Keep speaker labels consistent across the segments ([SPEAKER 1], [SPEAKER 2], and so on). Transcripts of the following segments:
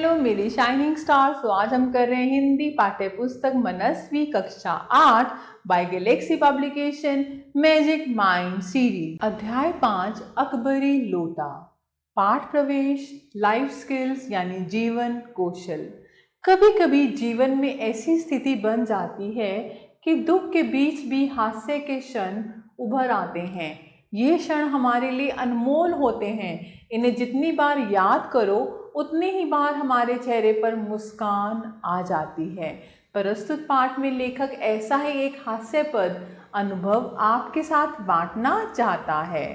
[SPEAKER 1] Hello मेरी shining star. तो आज हम कर रहे हैं हिंदी पाठ्य पुस्तक मनस्वी कक्षा 8 by Galaxy Publication Magic Mind series, अध्याय 5 अकबरी लोटा। पाठ प्रवेश, लाइफ स्किल्स यानी जीवन कौशल। कभी कभी जीवन में ऐसी स्थिति बन जाती है कि दुख के बीच भी हास्य के क्षण उभर आते हैं। ये क्षण हमारे लिए अनमोल होते हैं। इन्हें जितनी बार याद करो उतनी ही बार हमारे चेहरे पर मुस्कान आ जाती है। प्रस्तुत पाठ में लेखक ऐसा ही एक हास्यपद अनुभव आपके साथ बांटना चाहता है।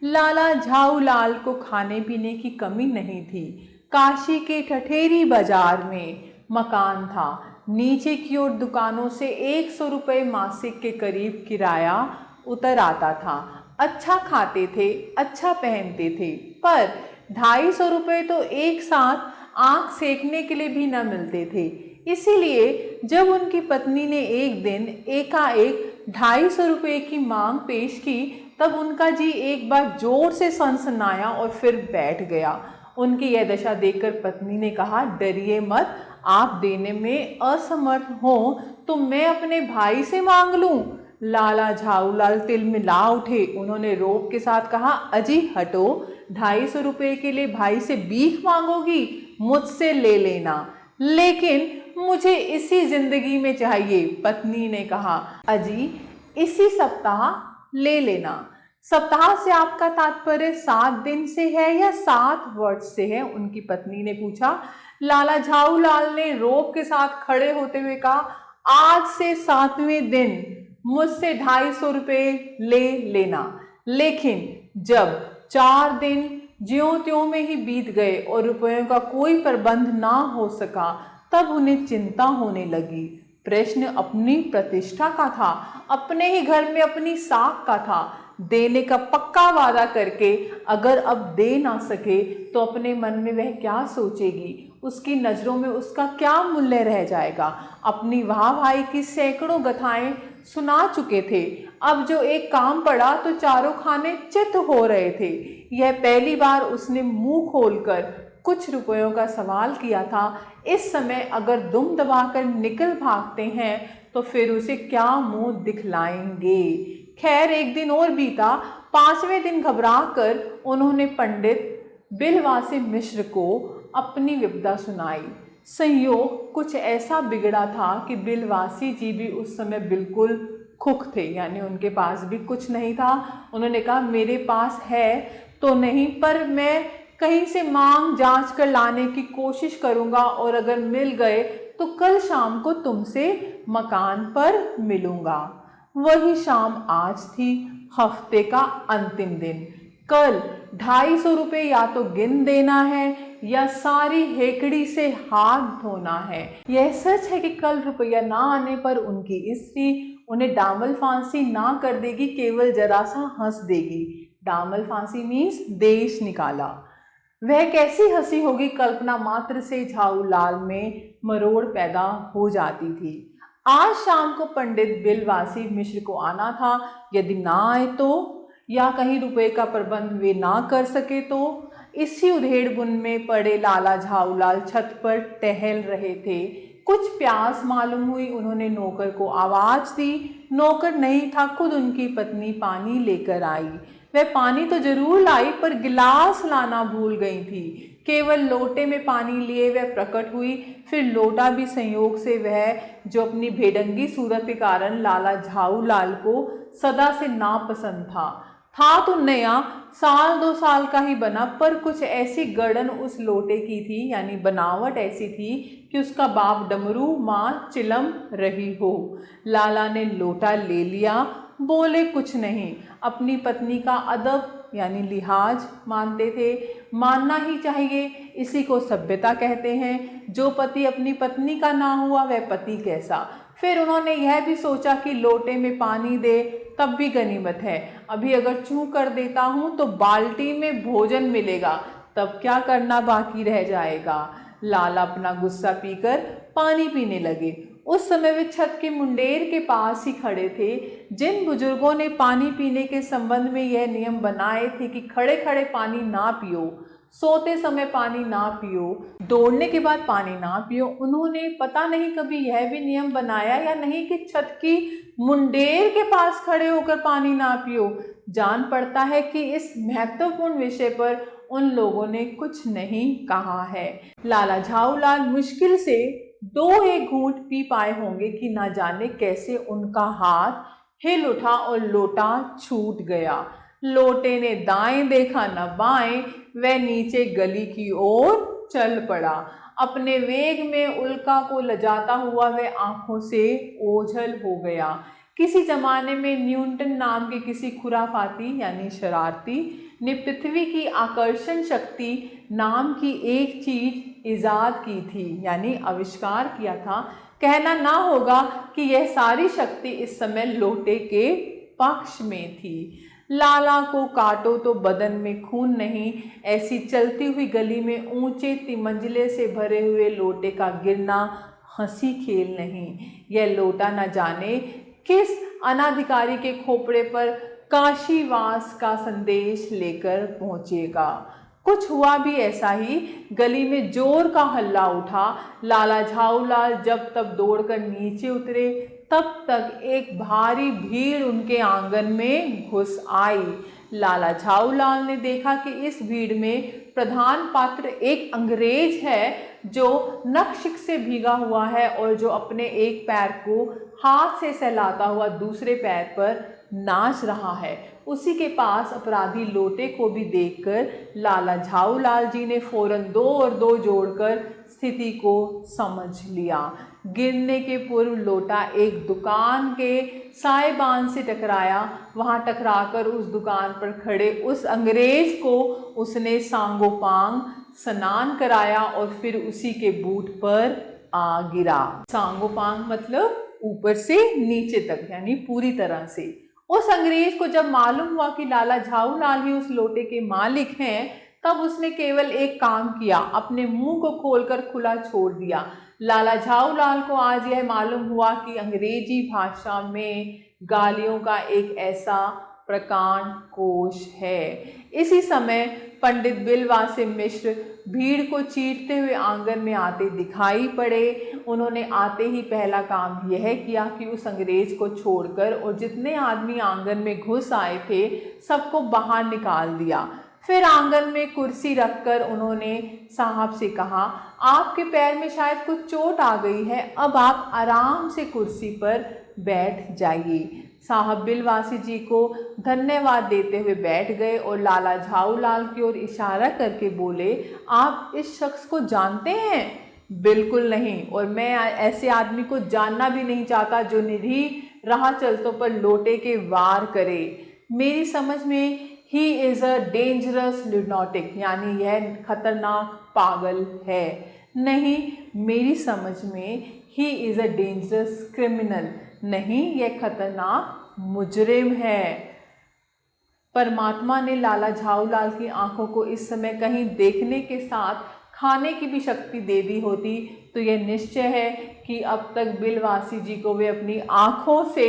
[SPEAKER 1] लाला झाऊलाल को खाने पीने की कमी नहीं थी। काशी के ठठेरी बाजार में मकान था। नीचे की ओर दुकानों से 100 रुपये मासिक के करीब किराया उतर आता था। अच्छा खाते थे, अच्छा पहनते थे, पर 250 रुपये तो एक साथ आंख सेकने के लिए भी न मिलते थे। इसीलिए जब उनकी पत्नी ने एक दिन एकाएक 250 रुपये की मांग पेश की, तब उनका जी एक बार जोर से सनसनाया और फिर बैठ गया। उनकी यह दशा देखकर पत्नी ने कहा, डरिए मत, आप देने में असमर्थ हो तो मैं अपने भाई से मांग लूं। लाला झाऊलाल तिलमिला उठे। उन्होंने रोब के साथ कहा, अजी हटो, 250 रुपये के लिए भाई से भीख मांगोगी? मुझसे ले लेना, लेकिन मुझे इसी जिंदगी में चाहिए। पत्नी ने कहा, अजी इसी सप्ताह ले लेना। सप्ताह से आपका तात्पर्य 7 दिन से है या 7 वर्ष से है? उनकी पत्नी ने पूछा। लाला झाऊलाल ने रोब के साथ खड़े होते हुए कहा, आज से 7वें दिन मुझसे 250 रुपये ले लेना। लेकिन जब 4 दिन ज्यों त्यों में ही बीत गए और रुपयों का कोई प्रबंध ना हो सका, तब उन्हें चिंता होने लगी। प्रश्न अपनी प्रतिष्ठा का था, अपने ही घर में अपनी साख का था। देने का पक्का वादा करके अगर अब दे ना सके तो अपने मन में वह क्या सोचेगी? उसकी नज़रों में उसका क्या मूल्य रह जाएगा? अपनी वाह भाई की सैकड़ों गाथाएं सुना चुके थे। अब जो एक काम पड़ा तो चारों खाने चित हो रहे थे। यह पहली बार उसने मुंह खोलकर कुछ रुपयों का सवाल किया था। इस समय अगर दुम दबाकर निकल भागते हैं तो फिर उसे क्या मुंह दिखलाएंगे? खैर, एक दिन और बीता। 5वें दिन घबरा कर उन्होंने पंडित बिलवासी मिश्र को अपनी विपदा सुनाई। संयोग कुछ ऐसा बिगड़ा था कि बिलवासी जी भी उस समय बिल्कुल खुख थे, यानी उनके पास भी कुछ नहीं था। उन्होंने कहा, मेरे पास है तो नहीं, पर मैं कहीं से मांग जांच कर लाने की कोशिश करूंगा और अगर मिल गए तो कल शाम को तुमसे मकान पर मिलूंगा। वही शाम आज थी, हफ्ते का अंतिम दिन। कल 250 रुपये या तो गिन देना है या सारी हेकड़ी से हाथ धोना है। यह सच है कि कल रुपया ना आने पर उनकी स्त्री उन्हें डामल फांसी ना कर देगी, केवल जरा सा हंस देगी। डामल फांसी मीन्स देश निकाला। वह कैसी हंसी होगी, कल्पना मात्र से झाऊलाल में मरोड़ पैदा हो जाती थी। आज शाम को पंडित बिलवासी मिश्र को आना था। यदि ना आए तो, या कहीं रुपए का प्रबंध वे ना कर सके तो। इसी उधेड़बुन में पड़े लाला झाऊलाल छत पर टहल रहे थे। कुछ प्यास मालूम हुई। उन्होंने नौकर को आवाज दी। नौकर नहीं था, खुद उनकी पत्नी पानी लेकर आई। वह पानी तो जरूर लाई, पर गिलास लाना भूल गई थी। केवल लोटे में पानी लिए वह प्रकट हुई। फिर लोटा भी संयोग से वह, जो अपनी भेड़ंगी सूरत के कारण लाला झाऊलाल को सदा से नापसंद था तो नया, 1-2 साल का ही बना, पर कुछ ऐसी गड़न उस लोटे की थी, यानी बनावट ऐसी थी कि उसका बाप डमरू माँ चिलम रही हो। लाला ने लोटा ले लिया, बोले कुछ नहीं। अपनी पत्नी का अदब यानी लिहाज मानते थे। मानना ही चाहिए, इसी को सभ्यता कहते हैं। जो पति अपनी पत्नी का ना हुआ वह पति कैसा। फिर उन्होंने यह भी सोचा कि लोटे में पानी दे तब भी गनीमत है। अभी अगर चूं कर देता हूं तो बाल्टी में भोजन मिलेगा, तब क्या करना बाकी रह जाएगा। लाला अपना गुस्सा पीकर पानी पीने लगे। उस समय वे छत के मुंडेर के पास ही खड़े थे। जिन बुजुर्गों ने पानी पीने के संबंध में यह नियम बनाए थे कि खड़े खड़े पानी ना पियो, सोते समय पानी ना पियो, दौड़ने के बाद पानी ना पियो। उन्होंने पता नहीं कभी यह भी नियम बनाया या नहीं कि छत की मुंडेर के पास खड़े होकर पानी ना पियो। जान पड़ता है कि इस महत्वपूर्ण विषय पर उन लोगों ने कुछ नहीं कहा है। लाला झाऊलाल मुश्किल से 2-1 घूंट पी पाए होंगे कि ना जाने कैसे उनका हाथ हिल उठा और लोटा छूट गया। लोटे ने दाएं देखा न बाएं, वह नीचे गली की ओर चल पड़ा। अपने वेग में उल्का को लजाता हुआ वह आंखों से ओझल हो गया। किसी जमाने में न्यूटन नाम के किसी खुराफाती यानी शरारती ने पृथ्वी की आकर्षण शक्ति नाम की एक चीज इजाद की थी यानी आविष्कार किया था। कहना ना होगा कि यह सारी शक्ति इस समय लोटे के पक्ष में थी। लाला को काटो तो बदन में खून नहीं, ऐसी चलती हुई गली में ऊंचे तिमंजिले से भरे हुए लोटे का गिरना हंसी खेल नहीं। यह लोटा न जाने किस अनाधिकारी के खोपड़े पर काशीवास का संदेश लेकर पहुंचेगा। कुछ हुआ भी ऐसा ही। गली में जोर का हल्ला उठा। लाला झाऊलाल जब तब दौड़कर नीचे उतरे, तब तक एक भारी भीड़ उनके आंगन में घुस आई। लाला झाऊलाल ने देखा कि इस भीड़ में प्रधान पात्र एक अंग्रेज है जो नक्शिक से भीगा हुआ है और जो अपने एक पैर को हाथ से सहलाता हुआ दूसरे पैर पर नाच रहा है। उसी के पास अपराधी लोटे को भी देखकर लाला झाऊलाल जी ने फौरन 2 और 2 जोड़कर स्थिति को समझ लिया। गिरने के पूर्व लोटा एक दुकान के साइबान से टकराया। वहां टकराकर उस दुकान पर खड़े उस अंग्रेज को उसने सांगोपांग स्नान कराया और फिर उसी के बूट पर आ गिरा। सांगोपांग मतलब ऊपर से नीचे तक यानी पूरी तरह से। उस अंग्रेज को जब मालूम हुआ कि लाला झाऊलाल ही उस लोटे के मालिक हैं, तब उसने केवल एक काम किया, अपने मुंह को खोलकर खुला छोड़ दिया। लाला झाऊलाल को आज यह मालूम हुआ कि अंग्रेजी भाषा में गालियों का एक ऐसा प्रकांड कोश है। इसी समय पंडित बिलवासे मिश्र भीड़ को चीरते हुए आंगन में आते दिखाई पड़े। उन्होंने आते ही पहला काम यह किया कि उस अंग्रेज को छोड़कर और जितने आदमी आंगन में घुस आए थे सबको बाहर निकाल दिया। फिर आंगन में कुर्सी रखकर उन्होंने साहब से कहा, आपके पैर में शायद कुछ चोट आ गई है, अब आप आराम से कुर्सी पर बैठ जाइए। साहब बिलवासी जी को धन्यवाद देते हुए बैठ गए और लाला झाऊलाल की ओर इशारा करके बोले, आप इस शख्स को जानते हैं? बिल्कुल नहीं, और मैं ऐसे आदमी को जानना भी नहीं चाहता जो निरीह राह चलतों पर लोटे के वार करे। मेरी समझ में he is a dangerous lunatic यानी यह खतरनाक पागल है। नहीं, मेरी समझ में he is a dangerous criminal, नहीं यह खतरनाक मुजरिम है। परमात्मा ने लाला झाऊलाल की आंखों को इस समय कहीं देखने के साथ खाने की भी शक्ति दे दी होती तो यह निश्चय है कि अब तक बिलवासी जी को वे अपनी आंखों से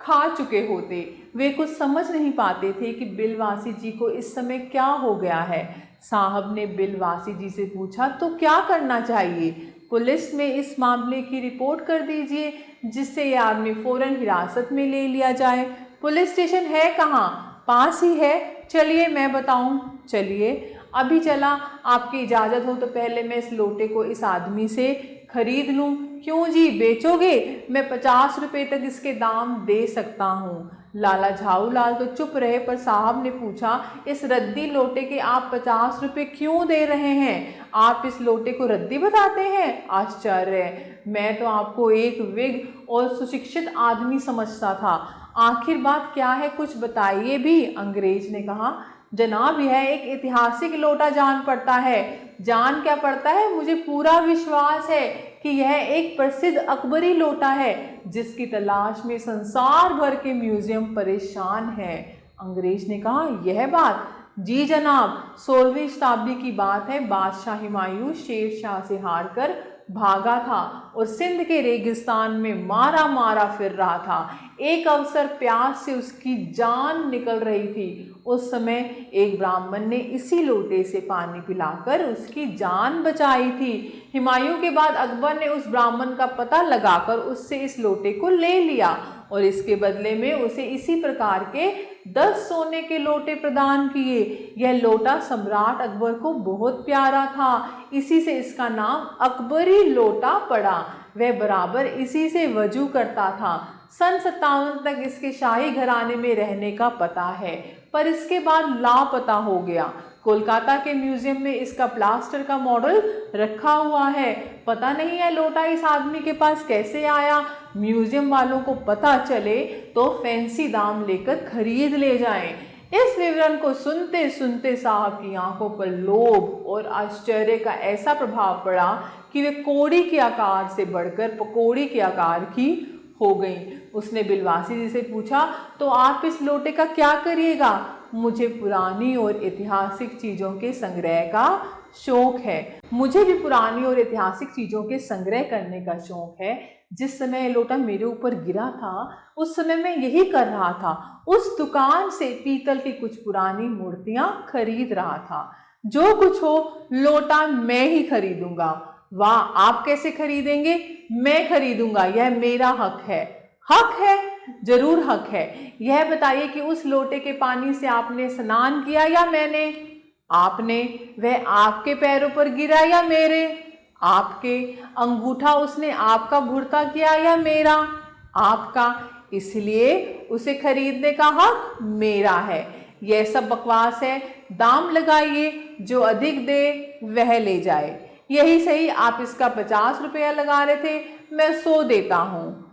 [SPEAKER 1] खा चुके होते। वे कुछ समझ नहीं पाते थे कि बिलवासी जी को इस समय क्या हो गया है। साहब ने बिलवासी जी से पूछा, तो क्या करना चाहिए? पुलिस में इस मामले की रिपोर्ट कर दीजिए जिससे ये आदमी फौरन हिरासत में ले लिया जाए। पुलिस स्टेशन है कहाँ? पास ही है। चलिए मैं बताऊं। चलिए अभी चला। आपकी इजाज़त हो तो पहले मैं इस लोटे को इस आदमी से खरीद लूं। क्यों जी, बेचोगे? मैं 50 रुपये तक इसके दाम दे सकता हूँ। लाला झाऊलाल तो चुप रहे, पर साहब ने पूछा, इस रद्दी लोटे के आप 50 रुपये क्यों दे रहे हैं? आप इस लोटे को रद्दी बताते हैं? आश्चर्य, मैं तो आपको एक विग और सुशिक्षित आदमी समझता था। आखिर बात क्या है, कुछ बताइए भी। अंग्रेज ने कहा, जनाब यह एक ऐतिहासिक लोटा जान पड़ता है। जान क्या पड़ता है? मुझे पूरा विश्वास है कि यह एक प्रसिद्ध अकबरी लोटा है जिसकी तलाश में संसार भर के म्यूजियम परेशान हैं। अंग्रेज ने कहा, यह बात? जी जनाब, 16वीं शताब्दी की बात है। बादशाह हुमायूं शेर शाह से हारकर भागा था और सिंध के रेगिस्तान में मारा मारा फिर रहा था। एक अवसर प्यास से उसकी जान निकल रही थी। उस समय एक ब्राह्मण ने इसी लोटे से पानी पिलाकर उसकी जान बचाई थी। हुमायूं के बाद अकबर ने उस ब्राह्मण का पता लगाकर उससे इस लोटे को ले लिया और इसके बदले में उसे इसी प्रकार के 10 सोने के लोटे प्रदान किए। यह लोटा सम्राट अकबर को बहुत प्यारा था, इसी से इसका नाम अकबरी लोटा पड़ा। वह बराबर इसी से वजू करता था। सन 57 तक इसके शाही घराने में रहने का पता है, पर इसके बाद लापता हो गया। कोलकाता के म्यूजियम में इसका प्लास्टर का मॉडल रखा हुआ है। पता नहीं है लोटा इस आदमी के पास कैसे आया। म्यूजियम वालों को पता चले तो फैंसी दाम लेकर खरीद ले जाएं। इस विवरण को सुनते सुनते साहब की आंखों पर लोभ और आश्चर्य का ऐसा प्रभाव पड़ा कि वे कोड़ी के आकार से बढ़कर पकौड़ी के आकार की हो गई। उसने बिलवासी जी से पूछा, तो आप इस लोटे का क्या करिएगा? मुझे पुरानी और ऐतिहासिक चीज़ों के संग्रह का शौक है। मुझे भी पुरानी और ऐतिहासिक चीज़ों के संग्रह करने का शौक है। जिस समय ये लोटा मेरे ऊपर गिरा था उस समय मैं यही कर रहा था। उस दुकान से पीतल की कुछ पुरानी मूर्तियां खरीद रहा था। जो कुछ हो लोटा मैं ही खरीदूंगा। वाह, आप कैसे खरीदेंगे? मैं खरीदूंगा, यह मेरा हक है। हक है? जरूर हक है। यह बताइए कि उस लोटे के पानी से आपने स्नान किया या मैंने? आपने। वह आपके पैरों पर गिरा या मेरे? आपके। अंगूठा उसने आपका भुरता किया या मेरा? आपका। इसलिए उसे खरीदने का हक मेरा है। यह सब बकवास है। दाम लगाइए, जो अधिक दे वह ले जाए। यही सही, आप इसका 50 रुपया लगा रहे थे, मैं 100 देता हूँ।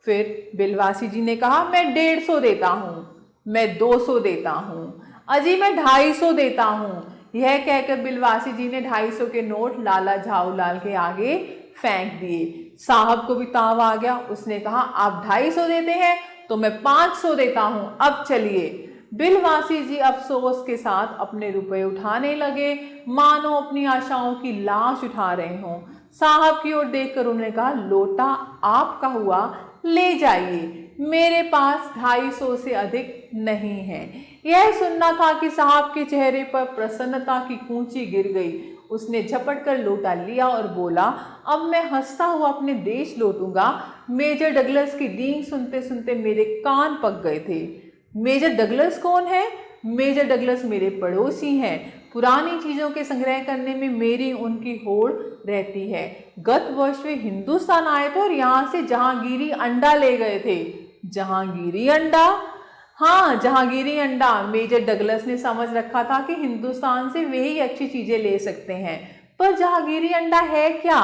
[SPEAKER 1] फिर बिलवासी जी ने कहा, मैं 150 देता हूँ, मैं 200 देता हूँ, अजी मैं 250 देता हूँ। यह कहकर बिलवासी जी ने 250 के नोट लाला झाऊलाल के आगे फेंक दिए। साहब को भी ताव आ गया। उसने कहा, आप 250 देते हैं तो मैं 500 देता हूँ, अब चलिए। बिलवासी जी अफसोस के साथ अपने रुपए उठाने लगे, मानो अपनी आशाओं की लाश उठा रहे हों। साहब की ओर देखकर उन्होंने कहा, लोटा आपका हुआ, ले जाइए, मेरे पास 250 से अधिक नहीं है। यह सुनना था कि साहब के चेहरे पर प्रसन्नता की कूंची गिर गई। उसने झपट कर लोटा लिया और बोला, अब मैं हंसता हुआ अपने देश लौटूंगा। मेजर डगलस की डींग सुनते सुनते मेरे कान पक गए थे। मेजर डगलस कौन है? मेजर डगलस मेरे पड़ोसी हैं। पुरानी चीज़ों के संग्रह करने में मेरी उनकी होड़ रहती है। गत वर्ष वे हिंदुस्तान आए थे और यहाँ से जहांगीरी अंडा ले गए थे। जहांगीरी अंडा? हाँ, जहांगीरी अंडा। मेजर डगलस ने समझ रखा था कि हिंदुस्तान से वे ही अच्छी चीज़ें ले सकते हैं, पर जहांगीरी अंडा है क्या?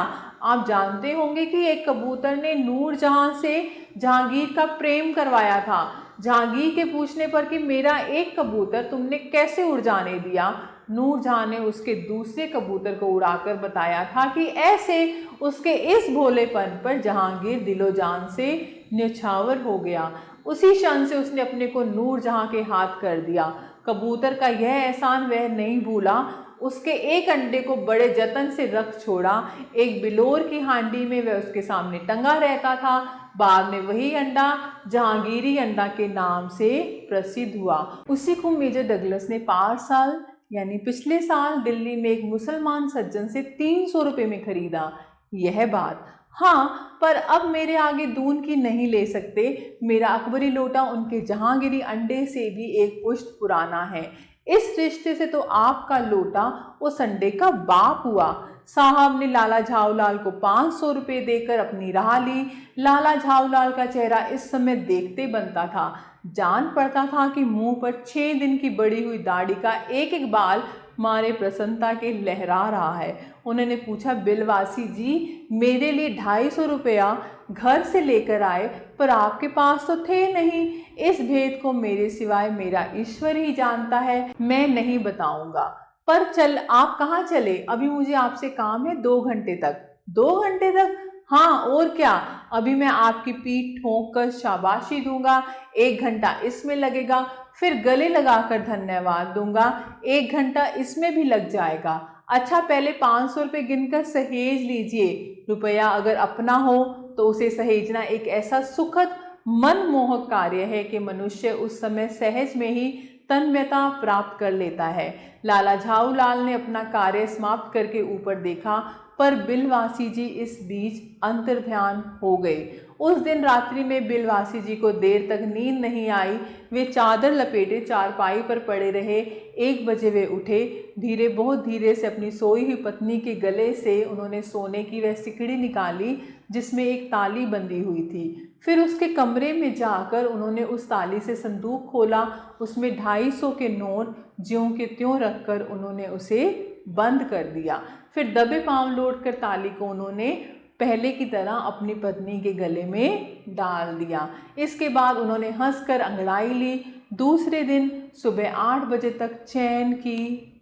[SPEAKER 1] आप जानते होंगे कि एक कबूतर ने नूरजहां से जहांगीर का प्रेम करवाया था। जहांगीर के पूछने पर कि मेरा एक कबूतर तुमने कैसे उड़ जाने दिया, नूरजहां ने उसके दूसरे कबूतर को उड़ाकर बताया था कि ऐसे। उसके इस भोलेपन पर जहांगीर दिलो जान से न्यौछावर हो गया। उसी क्षण से उसने अपने को नूरजहां के हाथ कर दिया। कबूतर का यह एहसान वह नहीं भूला। उसके एक अंडे को बड़े जतन से रख छोड़ा। एक बिलोर की हांडी में वह उसके सामने टंगा रहता था। बाद में वही अंडा जहांगीरी अंडा के नाम से प्रसिद्ध हुआ। उसी को मेजर डगलस ने 5 साल यानी पिछले साल दिल्ली में एक मुसलमान सज्जन से 300 रुपये में खरीदा। यह बात। हाँ, पर अब मेरे आगे दून की नहीं ले सकते। मेरा अकबरी लोटा उनके जहांगीरी अंडे से भी एक पुश्त पुराना है। इस रिश्ते से तो आपका लोटा उस अंडे का बाप हुआ। साहब ने लाला झाऊलाल को 500 रुपये देकर अपनी राह ली। लाला झाऊलाल का चेहरा इस समय देखते बनता था। जान पड़ता था कि मुंह पर 6 दिन की बड़ी हुई दाढ़ी का एक एक बाल मारे प्रसन्नता के लहरा रहा है। उन्होंने पूछा, बिलवासी जी, मेरे लिए 250 रुपया घर से लेकर आए, पर आपके पास तो थे नहीं। इस भेद को मेरे सिवाय मेरा ईश्वर ही जानता है, मैं नहीं बताऊंगा। पर चल, आप कहाँ चले? अभी मुझे आपसे काम है 2 घंटे तक। 2 घंटे तक? हाँ, और क्या। अभी मैं आपकी पीठ ठोंक कर शाबाशी दूंगा, 1 घंटा इसमें लगेगा, फिर गले लगाकर धन्यवाद दूंगा, 1 घंटा इसमें भी लग जाएगा। अच्छा, पहले 500 रुपये गिनकर सहेज लीजिए। रुपया अगर अपना हो तो उसे सहेजना एक ऐसा सुखद मनमोहक कार्य है कि मनुष्य उस समय सहज में ही तन्मयता प्राप्त कर लेता है। लाला झाऊलाल ने अपना कार्य समाप्त करके ऊपर देखा, पर बिलवासी जी इस बीच अंतर्ध्यान हो गए। उस दिन रात्रि में बिलवासी जी को देर तक नींद नहीं आई। वे चादर लपेटे चारपाई पर पड़े रहे। 1 बजे वे उठे। बहुत धीरे से अपनी सोई हुई पत्नी के गले से उन्होंने सोने की वह सिकड़ी निकाली जिसमें एक ताली बंधी हुई थी। फिर उसके कमरे में जाकर उन्होंने उस ताली से संदूक खोला। उसमें 250 के नोट ज्यों के त्यों रखकर उन्होंने उसे बंद कर दिया। फिर दबे पांव लौटकर ताली को उन्होंने पहले की तरह अपनी पत्नी के गले में डाल दिया। इसके बाद उन्होंने हंसकर अंगड़ाई ली। दूसरे दिन सुबह 8 बजे तक चैन की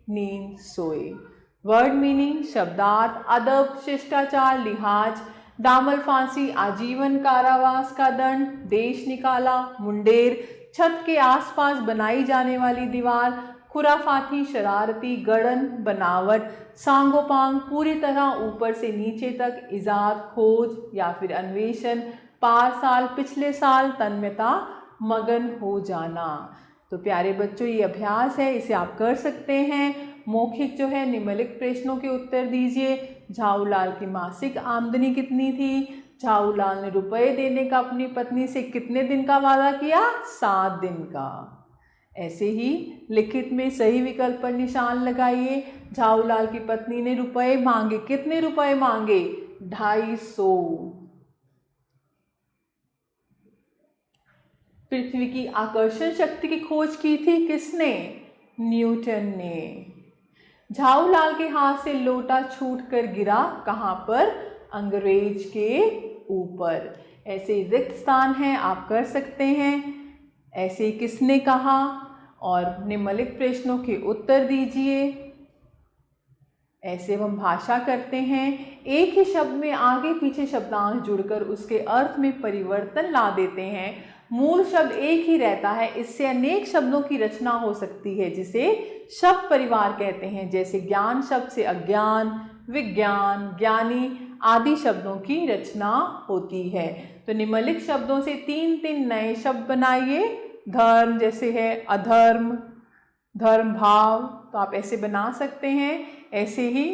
[SPEAKER 1] नींद सोए। वर्ड मीनिंग, शब्दार्थ, अदब, शिष्टाचार, लिहाज, दामल फांसी, आजीवन कारावास का दंड, देश निकाला, मुंडेर, छत के आसपास बनाई जाने वाली दीवार, खुराफाती, शरारती, गड़न, बनावट, सांगोपांग, पूरी तरह ऊपर से नीचे तक, इजाद, खोज या फिर अन्वेषण, पार साल, पिछले साल, तन्मयता, मगन हो जाना। तो प्यारे बच्चों, ये अभ्यास है, इसे आप कर सकते हैं। मौखिक जो है निम्नलिखित प्रश्नों के उत्तर दीजिए। झाऊलाल की मासिक आमदनी कितनी थी? झाऊलाल ने रुपए देने का अपनी पत्नी से कितने दिन का वादा किया? 7 दिन का। ऐसे ही लिखित में सही विकल्प पर निशान लगाइए। झाऊलाल की पत्नी ने रुपए मांगे। कितने रुपए मांगे? 250। पृथ्वी की आकर्षण शक्ति की खोज की थी किसने? न्यूटन ने। झाऊलाल के हाथ से लोटा छूटकर गिरा कहाँ पर? अंग्रेज के ऊपर। ऐसे रिक्त स्थान हैं, आप कर सकते हैं। ऐसे किसने कहा? और निम्नलिखित प्रश्नों के उत्तर दीजिए। ऐसे हम भाषा करते हैं। एक ही शब्द में आगे पीछे शब्दांश जुड़कर उसके अर्थ में परिवर्तन ला देते हैं। मूल शब्द एक ही रहता है, इससे अनेक शब्दों की रचना हो सकती है जिसे शब्द परिवार कहते हैं। जैसे ज्ञान शब्द से अज्ञान, विज्ञान, ज्ञानी आदि शब्दों की रचना होती है। तो निम्नलिखित शब्दों से 3 नए शब्द बनाइए। धर्म जैसे है अधर्म, धर्म भाव, तो आप ऐसे बना सकते हैं। ऐसे ही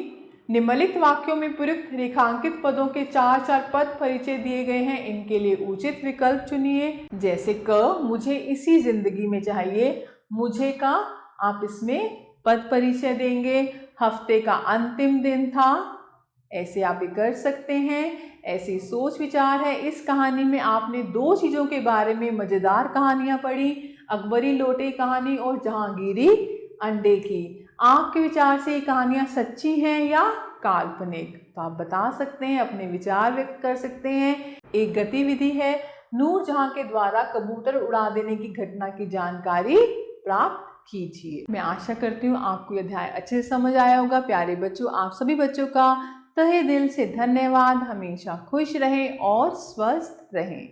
[SPEAKER 1] निम्नलिखित वाक्यों में प्रयुक्त रेखांकित पदों के 4 पद परिचय दिए गए हैं। इनके लिए उचित विकल्प चुनिए। जैसे क, मुझे इसी जिंदगी में चाहिए। मुझे का आप इसमें पद परिचय देंगे। हफ्ते का अंतिम दिन था, ऐसे आप भी कर सकते हैं। ऐसी सोच विचार है। इस कहानी में आपने 2 चीज़ों के बारे में मज़ेदार कहानियाँ पढ़ी, अकबरी लोटे कहानी और जहांगीरी अंडे की। आपके विचार से ये कहानियाँ सच्ची हैं या काल्पनिक? तो आप बता सकते हैं, अपने विचार व्यक्त कर सकते हैं। एक गतिविधि है, नूरजहां के द्वारा कबूतर उड़ा देने की घटना की जानकारी प्राप्त कीजिए। मैं आशा करती हूँ आपको यह अध्याय अच्छे से समझ आया होगा। प्यारे बच्चों, आप सभी बच्चों का तहे दिल से धन्यवाद। हमेशा खुश रहें और स्वस्थ रहें।